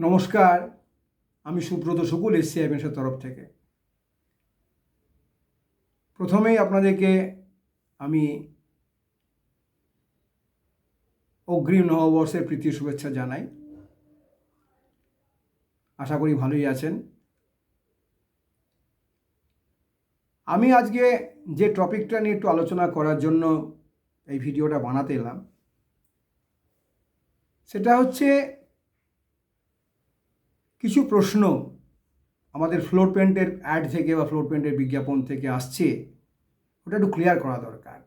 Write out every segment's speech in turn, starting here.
নমস্কার, আমি সুব্রত শুকুল এসছি আইএমএসের তরফ থেকে। প্রথমেই আপনাদেরকে আমি অগ্রিম নববর্ষের প্রীতি শুভেচ্ছা জানাই। আশা করি ভালোই আছেন। আমি আজকে যে টপিকটা নিয়ে একটু আলোচনা করার জন্য এই ভিডিওটা বানাতে এলাম, সেটা হচ্ছে কিছু প্রশ্ন আমাদের ফ্লোর পেন্টের অ্যাড থেকে বা ফ্লোর পেন্টের বিজ্ঞাপন থেকে আসছে, ওটা একটু ক্লিয়ার করা দরকার।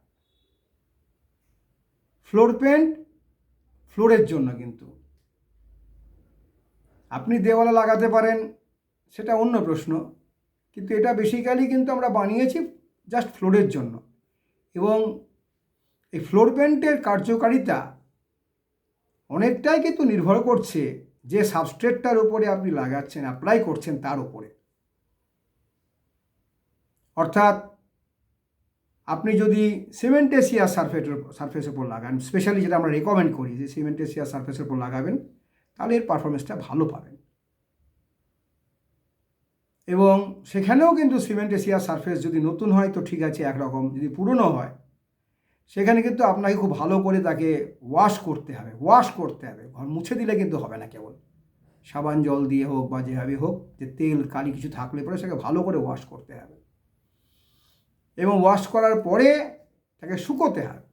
ফ্লোর পেন্ট ফ্লোরের জন্য, কিন্তু আপনি দেওয়ালে লাগাতে পারেন, সেটা অন্য প্রশ্ন, কিন্তু এটা বেসিক্যালি কিন্তু আমরা বানিয়েছি জাস্ট ফ্লোরের জন্য। এবং এই ফ্লোর পেন্টের কার্যকারিতা অনেকটাই কিন্তু নির্ভর করছে যে সাবস্ট্রেটটার উপরে আপনি লাগাচ্ছেন, অ্যাপ্লাই করছেন তার উপরে। অর্থাৎ আপনি যদি সিমেন্টেসিয়াস সারফেসের উপর লাগান, স্পেশালি যেটা আমরা রেকমেন্ড করি যে সিমেন্টেসিয়াস সারফেসের উপর লাগাবেন, তাহলে এর পারফরমেন্সটা ভালো পাবেন। এবং সেখানেও কিন্তু সিমেন্টেসিয়াস সারফেস যদি নতুন হয় তো ঠিক আছে একরকম, যদি পুরনো হয় সেখানে কিন্তু আপনাকে খুব ভালো করে তাকে ওয়াশ করতে হবে। ঘর মুছে দিলে কিন্তু হবে না, কেবল সাবান জল দিয়ে হোক বা যেভাবে হোক, যে তেল কালি কিছু থাকলে পরে সেটাকে ভালো করে ওয়াশ করতে হবে। এবং ওয়াশ করার পরে তাকে শুকোতে হবে,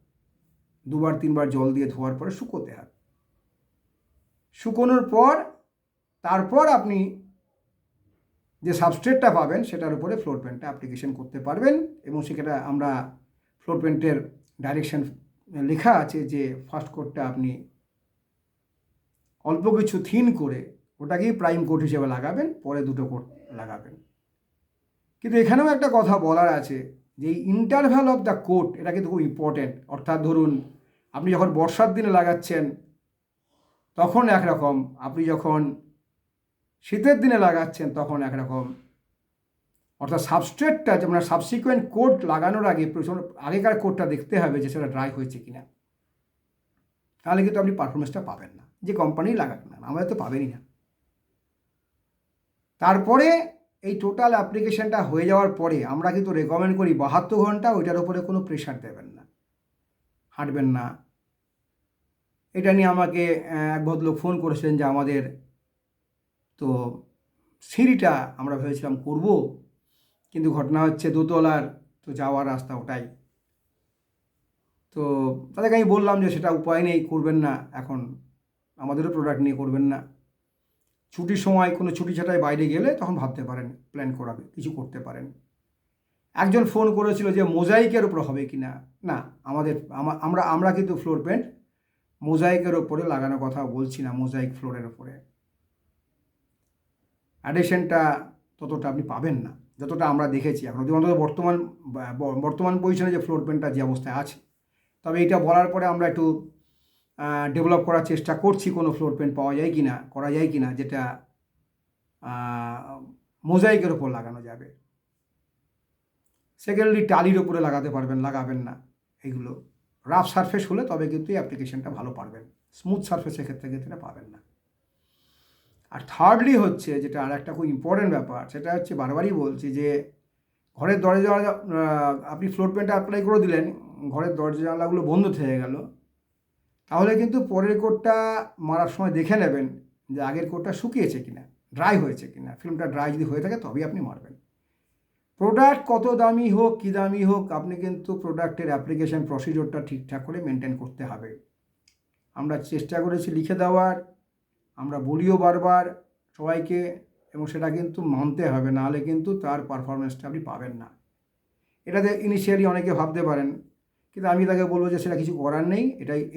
2-3 বার জল দিয়ে ধোয়ার পরে শুকোতে হবে। শুকোনোর পর তারপর আপনি যে সাবস্ট্রেটটা পাবেন সেটার উপরে ফ্লোর পেন্টটা অ্যাপ্লিকেশন করতে পারবেন। এবং সেটা আমরা ফ্লোর পেন্টের ডাইরেকশন লেখা আছে যে ফার্স্ট কোটটা আপনি অল্প কিছু থিন করে ওটাকেই প্রাইম কোট হিসেবে লাগাবেন, পরে 2টো কোট লাগাবেন। কিন্তু এখানেও একটা কথা বলার আছে যে এই ইন্টারভ্যাল অফ দ্য কোট, এটা কিন্তু খুব ইম্পর্টেন্ট। অর্থাৎ ধরুন আপনি যখন বর্ষার দিনে লাগাচ্ছেন তখন একরকম, আপনি যখন শীতের দিনে লাগাচ্ছেন তখন একরকম। অর্থাৎ সাবস্ট্রেটটা যেমন সাবসিকুয়েন্ট কোট লাগানোর আগে আগেকার কোটটা দেখতে হবে যে সেটা ড্রাই হয়েছে কিনা, তাহলে কিন্তু আপনি পারফরমেন্সটা পাবেন না, যে কোম্পানি লাগাক না, আমাদের তো পাবেনই না। তারপরে এই টোটাল অ্যাপ্লিকেশনটা হয়ে যাওয়ার পরে আমরা কিন্তু রেকমেন্ড করি 72 ঘন্টা ওইটার উপরে কোনো প্রেশার দেবেন না, হাঁটবেন না। এটা নিয়ে আমাকে এক ভদ্রলোক ফোন করেছিলেন যে আমাদের তো সিঁড়িটা আমরা ভেবেছিলাম করব, কিন্তু ঘটনা হচ্ছে দোতলার তো যাওয়ার রাস্তা ওটাই। তো তাদেরকে আমি বললাম যে সেটা উপায় নেই, করবেন না, এখন আমাদেরও প্রোডাক্ট নিয়ে করবেন না। ছুটির সময় কোনো ছুটি ছাটায় বাইরে গেলে তখন ভাবতে পারেন, প্ল্যান করাবে, কিছু করতে পারেন। একজন ফোন করেছিল যে মোজাইকের উপর হবে কি না। না, আমরা কিন্তু ফ্লোর পেন্ট মোজাইকের ওপরে লাগানোর কথা বলছি না, মোজাইক ফ্লোরের ওপরে অ্যাডিশনটা ততটা আপনি পাবেন না যতটা আমরা দেখেছি এখন অন্তত বর্তমান পজিশনে যে ফ্লোর পেন্টটা যে অবস্থায় আছে। তবে এটা বলার পরে আমরা একটু ডেভেলপ করার চেষ্টা করছি, কোনো ফ্লোর পেন্ট পাওয়া যায় কি না, করা যায় কি না, যেটা মোজাইকের ওপর লাগানো যাবে। সেকেন্ডলি টালির ওপরে লাগাবেন না। এগুলো রাফ সারফেস হলে তবে কিন্তু এই অ্যাপ্লিকেশনটা ভালো পারবেন, স্মুথ সারফেসের ক্ষেত্রে কিন্তু পাবেন না। আর থার্ডলি হচ্ছে যেটা আর একটা খুব ইম্পর্টেন্ট ব্যাপার, সেটা হচ্ছে বারবারই বলছি যে ঘরের দরজা আপনি ফ্লোর পেন্টটা অ্যাপ্লাই করে দিলেন, ঘরের দরজা জানলাগুলো বন্ধ থেকে গেল, তাহলে কিন্তু পরের কোটটা মারার সময় দেখে নেবেন যে আগের কোটটা শুকিয়েছে কিনা, ড্রাই হয়েছে কিনা। ফিল্মটা ড্রাই যদি হয়ে থাকে তবেই আপনি মারবেন। প্রোডাক্ট কত দামি হোক কী দামি হোক, আপনি কিন্তু প্রোডাক্টের অ্যাপ্লিকেশন প্রসিডিওরটা ঠিকঠাক করে মেনটেন করতে হবে। আমরা চেষ্টা করেছি লিখে দেওয়ার, আমরা বলিও বারবার সবাইকে, এবং সেটা কিন্তু মানতে হবে, নাহলে কিন্তু তার পারফরমেন্সটা আপনি পাবেন না। এটাতে ইনিশিয়ালি অনেকে ভাবতে পারেন, কিন্তু আমি তাকে বলবো যে সেটা কিছু করার নেই,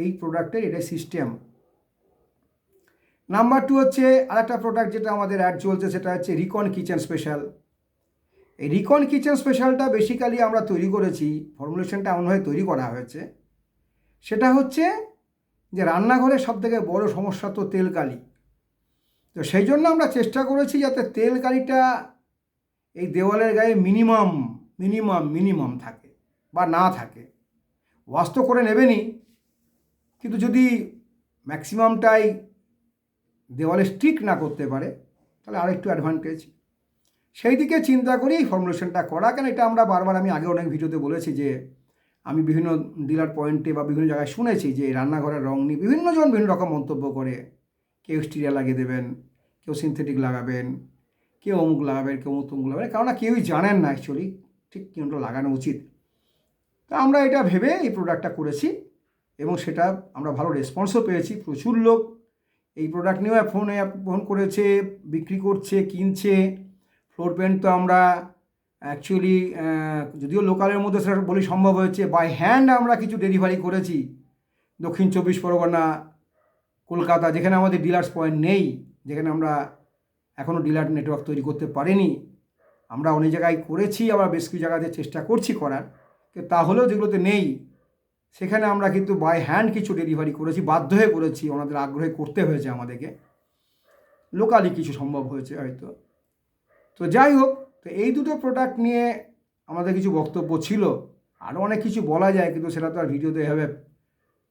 এই প্রোডাক্টের এটাই সিস্টেম। নাম্বার 2 হচ্ছে আরেকটা প্রোডাক্ট যেটা আমাদের অ্যাড চলছে, সেটা হচ্ছে রিকন কিচেন স্পেশাল। এই রিকন কিচেন স্পেশালটা বেসিক্যালি আমরা তৈরি করেছি, ফর্মুলেশনটা এমনভাবে তৈরি করা হয়েছে, সেটা হচ্ছে যে রান্নাঘরের সবথেকে বড় সমস্যা তো তেল কালি। তো সেই জন্য আমরা চেষ্টা করেছি যাতে তেল কালিটা এই দেওয়ালের গায়ে মিনিমাম থাকে বা না থাকে। ওয়াশ তো করে নেবেনই, কিন্তু যদি ম্যাক্সিমামটাই দেওয়ালে স্টিক না করতে পারে, তাহলে আরেকটু অ্যাডভান্টেজ। সেই দিকে চিন্তা করেই ফর্মুলেশনটা করা। কেন এটা আমরা বারবার, আমি আগে অনেক ভিডিওতে বলেছি যে আমি বিভিন্ন ডিলার পয়েন্টে বা বিভিন্ন জায়গায় শুনেছি যে রান্নাঘরের রং নিয়ে বিভিন্ন জন বিভিন্ন রকম মন্তব্য করে। কেউ স্টিরিয়া লাগিয়ে দেবেন, কেউ সিনথেটিক লাগাবেন, কেউ অমুক লাগাবেন, কেউ তমুক লাগাবেন, কারণ কেউই জানেন না অ্যাকচুয়ালি ঠিক কোনটা লাগানো উচিত। তা আমরা এটা ভেবে এই প্রোডাক্টটা করেছি এবং সেটা আমরা ভালো রেসপন্সও পেয়েছি। প্রচুর লোক এই প্রোডাক্ট নিয়েও ফোন করেছে, বিক্রি করছে, কিনছে। ফ্লোর পেন্ট তো আমরা অ্যাকচুয়ালি যদিও লোকালের মধ্যে সেটা বলি সম্ভব হয়েছে, বাই হ্যান্ড আমরা কিছু ডেলিভারি করেছি দক্ষিণ 24 পরগনা, কলকাতা, যেখানে আমাদের ডিলার্স পয়েন্ট নেই, যেখানে আমরা এখনও ডিলার নেটওয়ার্ক তৈরি করতে পারিনি। আমরা অনেক জায়গায় করেছি, আবার বেশ কিছু জায়গাতে চেষ্টা করছি করার, কিন্তু তাহলেও যেগুলোতে নেই সেখানে আমরা কিন্তু বাই হ্যান্ড কিছু ডেলিভারি করেছি, বাধ্য হয়ে করেছি, ওনাদের আগ্রহে করতে হয়েছে আমাদেরকে। লোকালি কিছু সম্ভব হয়েছে হয়তো। তো যাই হোক, তো এই দুটো প্রোডাক্ট নিয়ে আমাদের কিছু বক্তব্য ছিল। আরও অনেক কিছু বলা যায়, কিন্তু সেটা তো আর ভিডিওতে এভাবে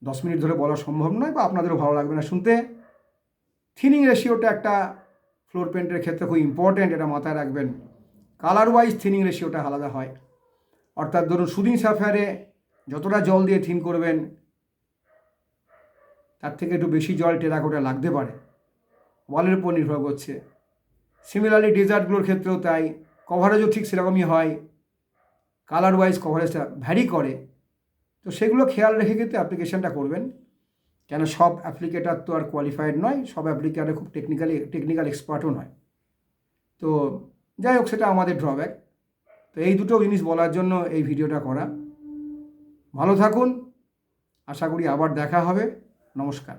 10 মিনিট ধরে বলা সম্ভব নয়, বা আপনাদেরও ভালো লাগবে না শুনতে। থিনিং রেশিওটা একটা ফ্লোর পেন্টের ক্ষেত্রে খুব ইম্পর্ট্যান্ট, এটা মাথায় রাখবেন। কালার ওয়াইজ থিনিং রেশিওটা আলাদা হয়। অর্থাৎ ধরুন সুদিং সাফায়ারে যতটা জল দিয়ে থিন করবেন তার থেকে একটু বেশি জল টেরাকোটা লাগতে পারে, ওয়ালের উপর নির্ভর করছে। সিমিলারলি ডেজার্টগুলোর ক্ষেত্রেও তাই, কভারেজও ঠিক সেরকমই হয়, কালার ওয়াইজ কভারেজটা ভ্যারি করে। তো সেগুলো খেয়াল রেখে কিন্তু অ্যাপ্লিকেশানটা করবেন। কেন সব অ্যাপ্লিকেটার তো আর কোয়ালিফাইড নয়, সব অ্যাপ্লিকেটার খুব টেকনিক্যাল এক্সপার্টও নয়। তো যাই হোক, সেটা আমাদের ড্রব্যাক। তো এই দুটো জিনিস বলার জন্য এই ভিডিওটা করা। ভালো থাকুন, আশা করি আবার দেখা হবে। নমস্কার।